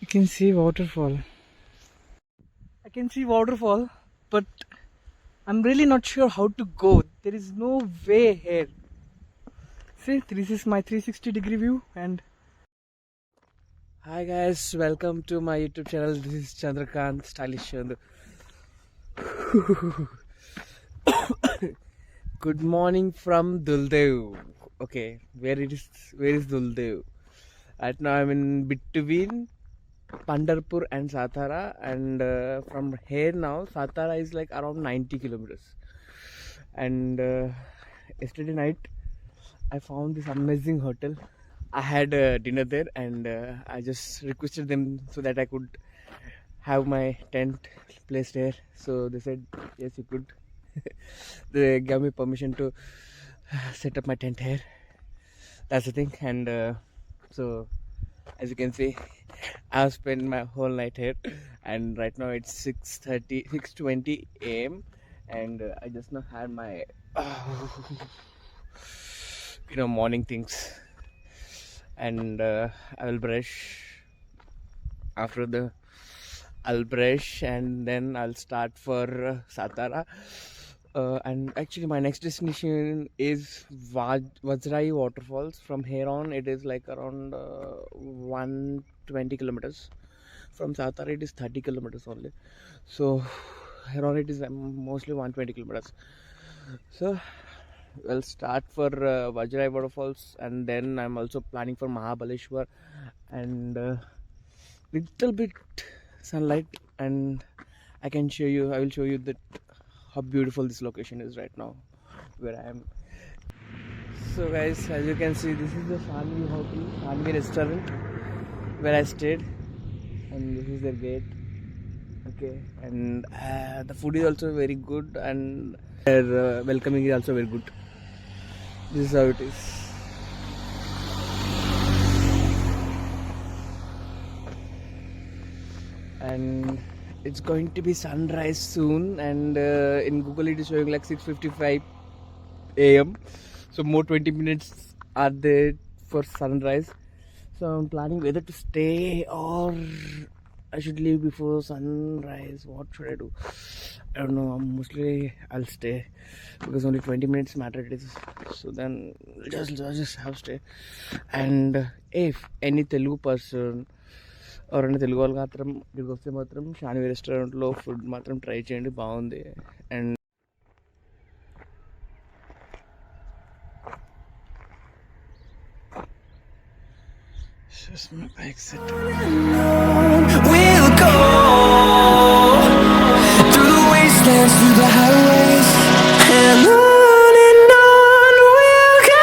You can see waterfall. I can see waterfall, but I'm really not sure how to go. There is no way here. See, this is my 360-degree view. And hi guys, welcome to my YouTube channel. This is Chandrakant Stylish Chandu. Good morning from Duldev. Okay, where is Duldev? Right now I'm in between Pandharpur and Satara, and from here now Satara is like around 90 kilometers. And yesterday night I found this amazing hotel. I had dinner there, and I just requested them so that I could have my tent placed here. So they said yes, you could. They gave me permission to set up my tent here. That's the thing. And so as you can see, I've spent my whole night here, and right now it's 6:20 a.m. and I just now had my morning things, and I will brush. After the I'll brush and then I'll start for Satara. And actually my next destination is Vajrai Waterfalls. From here on it is like around 120 kilometers. From Satara it is 30 kilometers only. So here on it is mostly 120 kilometers. So we'll start for Vajrai Waterfalls, and then I'm also planning for Mahabaleshwar, and little bit sunlight, and I will show you that how beautiful this location is right now where I am. So guys, as you can see, this is the Shanvi Hotel, Shanvi restaurant where I stayed, and this is their gate. Okay, and the food is also very good, and their welcoming is also very good. This is how it is. And it's going to be sunrise soon, and in Google it is showing like 6:55 a.m. so more 20 minutes are there for sunrise. So I'm planning whether to stay or I should leave before sunrise. What should I do? I don't know. Mostly I'll stay because only 20 minutes matter it is. So then I'll just have to stay. And if any Telugu person ఎవరైనా తెలుగు వాళ్ళు మాత్రం ఇక్కడికి వస్తే మాత్రం షాన్వి రెస్టారెంట్లో food మాత్రం try చేయండి, బాగుంది. And my bike set. We'll go through the wastelands, through the highways, and on we'll go.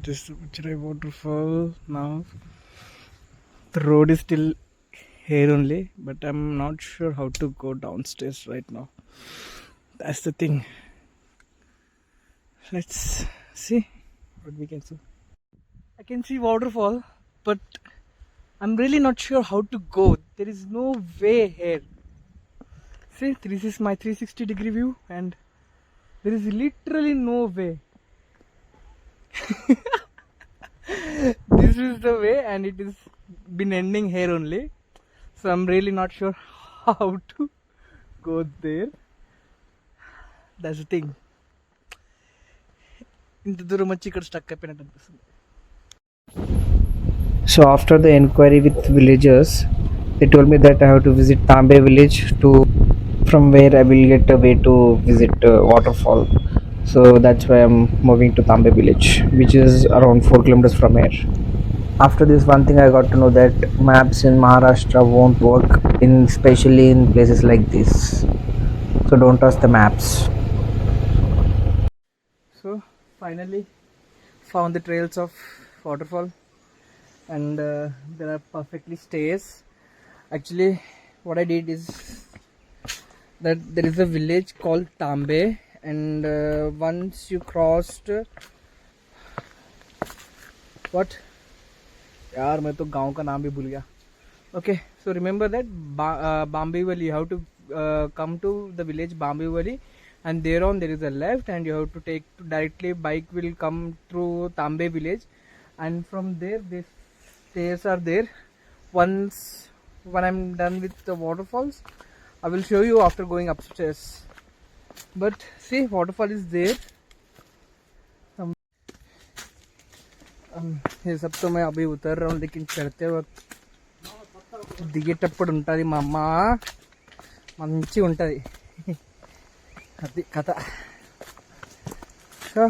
That is Vajrai waterfall. Now the road is still here only, but I'm not sure how to go downstairs right now. That's the thing. Let's see what we can see. I can see waterfall, but I'm really not sure how to go. There is no way here. See, this is my 360-degree view, and there is literally no way. This is the way, and it is been ending here only. So I'm really not sure how to go there. That's the thing. ఇంత దూరం వచ్చి ఇక్కడ stuck అయిపోయినట్టు అనిపిస్తుంది. So after the inquiry with villagers, they told me that I have to visit Tambe village to from where I will get a way to visit waterfall. So that's why I'm moving to Tambe village, which is around 4 kilometers from here. After this, one thing I got to know that maps in Maharashtra won't work in especially in places like this. So don't trust the maps. So finally found the trails of waterfall, and there are perfectly stairs. Actually, what I did is that there is a village called Tambe, and once you crossed what यार मैं तो गांव का नाम भी भूल गया. Okay, so remember that Bambivali. You have to come to the village Bambivali, and there on there is a left, and you have to take directly bike will come through Tambe village, and from there the stairs are there. Once when I'm done with the waterfalls, I will show you after going upstairs. But see, waterfall is there. ये सब तो मैं अभी उतर रहा हूँ, लेकिन चढ़ते वक्त దిగేటప్పుడు ఉంటుంది మా అమ్మ మంచిగా ఉంటుంది. అది కథ. సో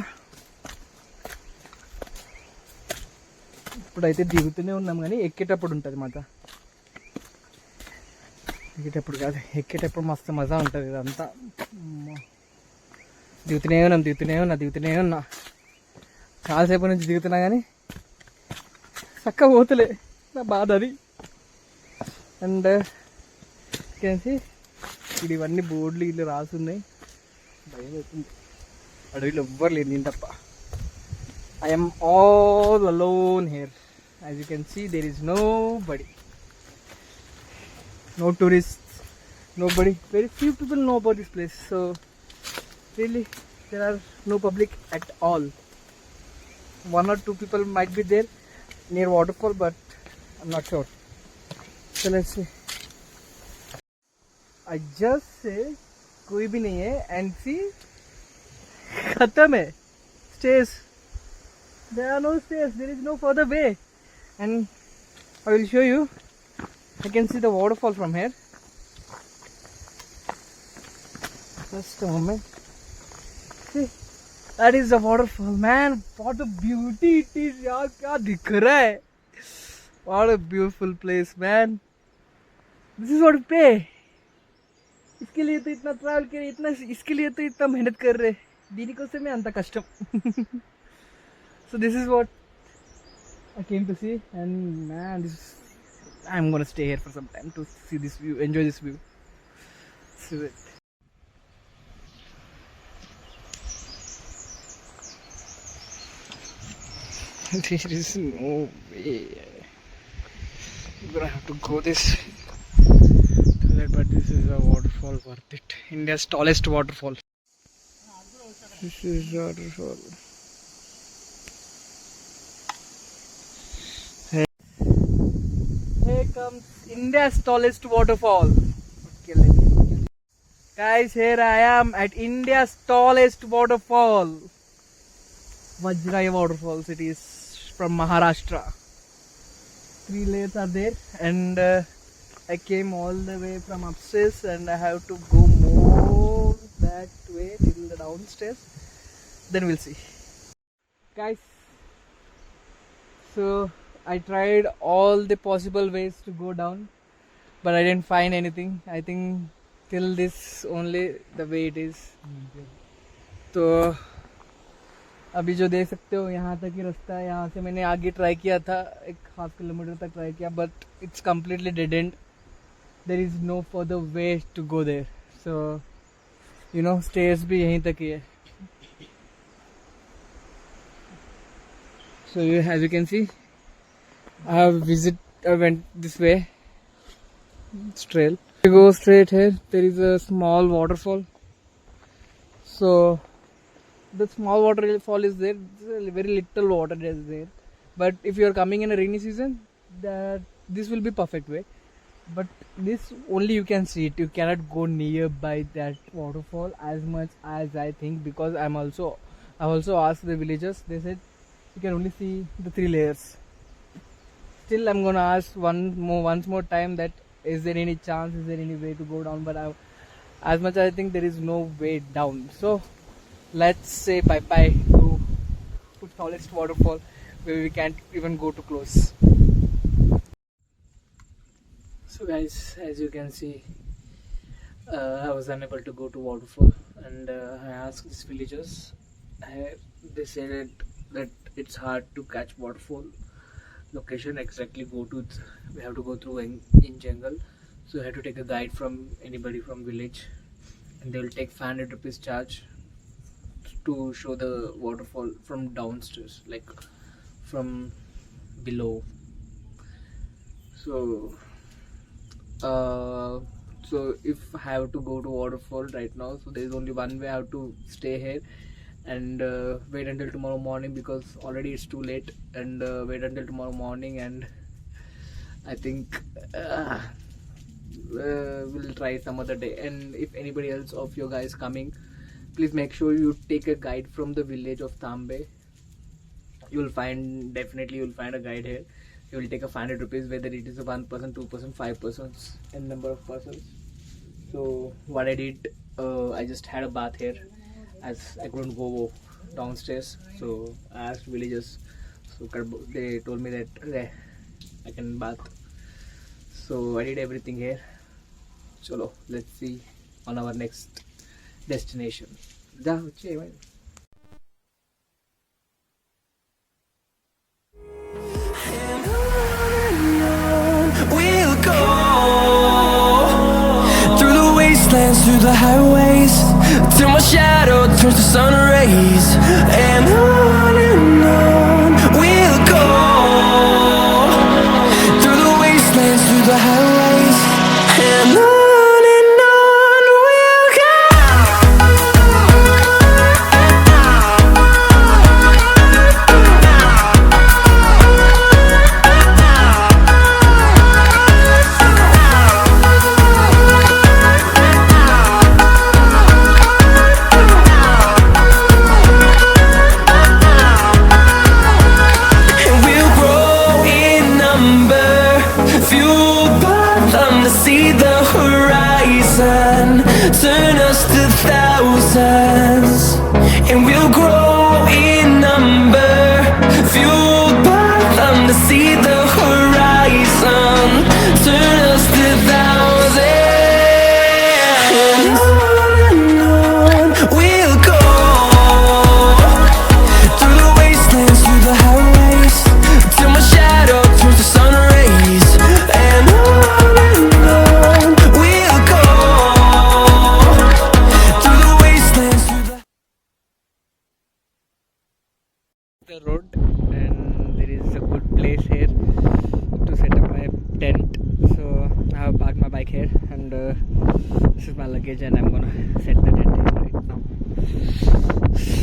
ఇప్పుడైతే దిగుతూనే ఉన్నాం, కానీ ఎక్కేటప్పుడు ఉంటుంది మజా. దిగేటప్పుడు కాదు, ఎక్కేటప్పుడు మస్తు మజా ఉంటుంది. ఇదంతా దిగుతూనే ఉన్నా చాలాసేపు నుంచి దిగుతున్నా, కానీ చక్క పోతలే. నా బాధ అది. అండ్ చూసి ఇప్పుడు ఇవన్నీ బోర్డులు ఇల్లు రాసున్నాయి. భయం అవుతుంది. అడవిలో ఎవ్వరు లేదు, నేను తప్ప. I'm all alone here. As you can see, there is nobody, no tourists, nobody. Very few people know about this place. So really there are no public at all. 1 or 2 people might be there near waterfall, but I'm not sure. So let's see. I just say कोई भी नहीं है, and see, खत्म है stairs. There are no stairs. There is no further way, and I will show you. I can see the waterfall from here. Just a moment. See, that is the waterfall, man. What a beauty it is, yaar. Kya dikh raha hai? What a beautiful place, man. This is what we pay. इसके लिए तो इतना travel करे, इतना इसके लिए तो इतना मेहनत कर रहे. దీనికోసమే में अंत कष्टम. So this is what I came to see, and man, I'm gonna stay here for some time to see this view, enjoy this view. See it. There is no way. I'm gonna have to go this toilet, but this is a waterfall worth it. India's tallest waterfall. This is waterfall. Here comes India's tallest waterfall. Okay, guys, here I am at India's tallest waterfall, Vajrai waterfalls. It is from Maharashtra. 3 layers are there, and I came all the way from upstairs, and I have to go more that way till the downstairs. Then we'll see, guys. So I tried all the possible ways to go down, but I didn't find anything. I think till this only the way it is. So अभी जो देख सकते हो यहाँ तक ही रास्ता है. यहाँ से मैंने आगे ट्राई किया था, एक हाफ किलोमीटर तक ट्राई किया, but it's completely dead end. There is no further way to go there. So you know stairs भी यहीं तक ही है. So as you can see, I went this way. It's trail. You go straight here. There is a small waterfall. So the small waterfall is there. Very little water is there. But if you are coming in a rainy season, this will be perfect way. But this only you can see it. You cannot go nearby that waterfall as much as I think, because I also asked the villagers. They said you can only see the 3 layers. Still I'm gonna ask once more time that is there any chance, is there any way to go down, but as much as I think there is no way down. So let's say bye bye to tallest waterfall where we can't even go too close. So guys, as you can see, I was unable to go to waterfall, and I asked these villagers. They said that it's hard to catch waterfall location exactly. We have to go through in jungle, so you have to take a guide from anybody from village, and they will take 500 rupees charge to show the waterfall from downstairs, like from below. So if I have to go to waterfall right now, so there is only one way. I have to stay here and wait until tomorrow morning, because already it's too late, and wait until tomorrow morning, and I think we'll try some other day. And if anybody else of you guys coming, please make sure you take a guide from the village of Tambe. You'll find a guide here. You will take a 500 rupees, whether it is a 1 person, 2 person, 5 persons, and number of persons. So what I did, I just had a bath here, as I couldn't go downstairs. So I asked villagers, so they told me that I can bath. So I did everything here. Chalo, let's see on our next destination. We'll go through the wastelands, through the highways, till my shadow turns to sun rays. And on we'll go through the wastelands, through the highways, and on we'll go. See the horizon turn us to thousands, and we'll grow in number, fueled by them to see the horizon turn us to thousands. And on we'll go through the wastelands, through the highways, till my shadow turns to sun rays. And the road, and there is a good place here to set up my tent. So I have parked my bike here, and this is my luggage, and I'm gonna set the tent here right now.